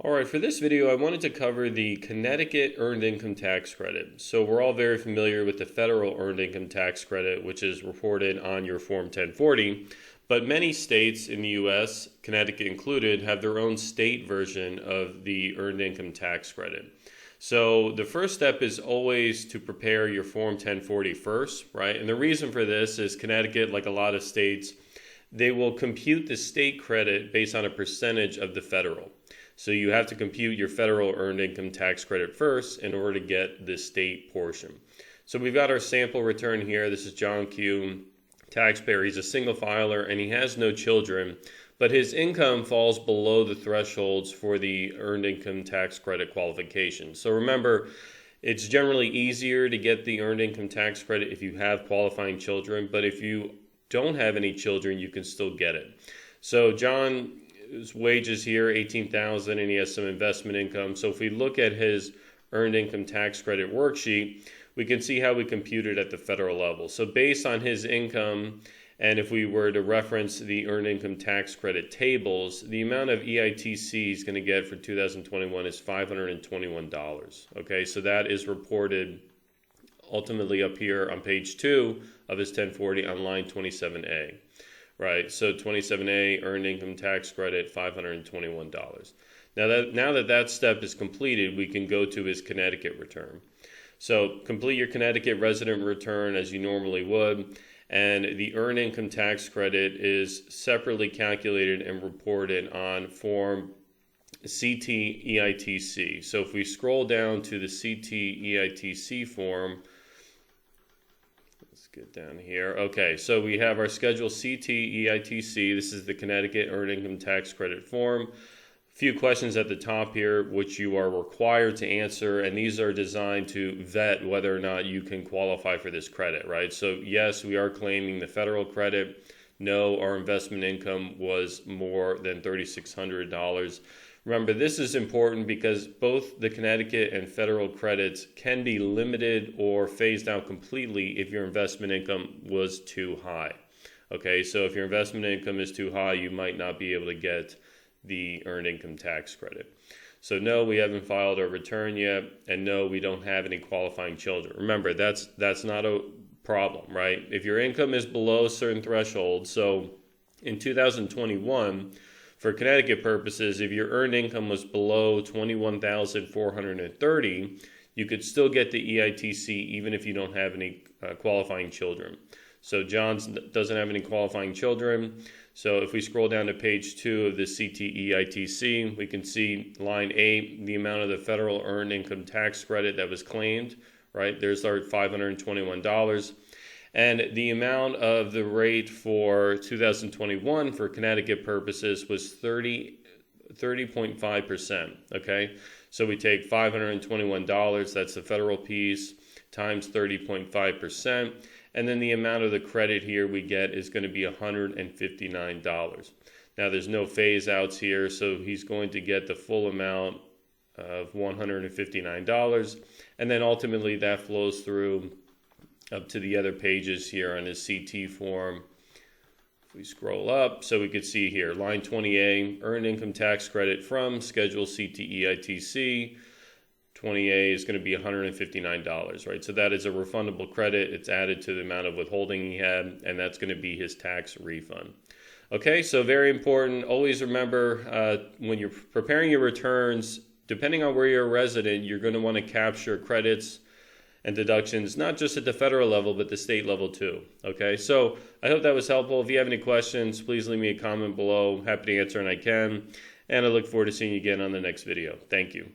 Alright, for this video I wanted to cover the Connecticut Earned Income Tax Credit. So we're all very familiar with the federal Earned Income Tax Credit, which is reported on your Form 1040, but many states in the U.S., Connecticut included, have their own state version of the Earned Income Tax Credit. So the first step is always to prepare your Form 1040 first, right? And the reason for this is Connecticut, like a lot of states, they will compute the state credit based on a percentage of the federal. So you have to compute your federal earned income tax credit first in order to get the state portion. So we've got our sample return here. This is John Q, taxpayer. He's a single filer and he has no children, but his income falls below the thresholds for the earned income tax credit qualification. So remember, it's generally easier to get the earned income tax credit if you have qualifying children, but if you don't have any children, you can still get it. So John's wages here, $18,000, and he has some investment income. So if we look at his earned income tax credit worksheet, we can see how we compute it at the federal level. So based on his income, and if we were to reference the earned income tax credit tables, the amount of EITC he's going to get for 2021 is $521. Okay, so that is reported ultimately up here on page 2 of his 1040 on line 27A. Right, so 27A, earned income tax credit, $521. Now that step is completed, we can go to his Connecticut return. So complete your Connecticut resident return as you normally would, and the earned income tax credit is separately calculated and reported on Form CT-EITC. So if we scroll down to the CT-EITC form, let's get down here. Okay, so we have our Schedule CT-EITC. This is the Connecticut Earned Income Tax Credit form. A few questions at the top here, which you are required to answer, and these are designed to vet whether or not you can qualify for this credit, right? So yes, we are claiming the federal credit. No, our investment income was more than $3,600. Remember, this is important because both the Connecticut and federal credits can be limited or phased out completely if your investment income was too high. Okay, so if your investment income is too high, you might not be able to get the earned income tax credit. So no, we haven't filed our return yet, and no, we don't have any qualifying children. Remember, that's not a problem, right? If your income is below certain thresholds, so in 2021, for Connecticut purposes, if your earned income was below $21,430, you could still get the EITC even if you don't have any qualifying children. So John doesn't have any qualifying children. So if we scroll down to page 2 of the CT-EITC, we can see line 8, the amount of the federal earned income tax credit that was claimed, right? There's our $521. And the amount of the rate for 2021 for Connecticut purposes was 30.5%, okay? So we take $521, that's the federal piece, times 30.5%, and then the amount of the credit here we get is going to be $159. Now there's no phase outs here, so he's going to get the full amount of $159, and then ultimately that flows through up to the other pages here on his CT form. If we scroll up, so we could see here, line 20A, earned income tax credit from Schedule CT-EITC. 20A is going to be $159, right? So that is a refundable credit. It's added to the amount of withholding he had, and that's going to be his tax refund. Okay, so very important. Always remember when you're preparing your returns, depending on where you're a resident, you're going to want to capture credits and deductions, not just at the federal level, but the state level too. Okay, so I hope that was helpful. If you have any questions, please leave me a comment below. Happy to answer and I can. And I look forward to seeing you again on the next video. Thank you.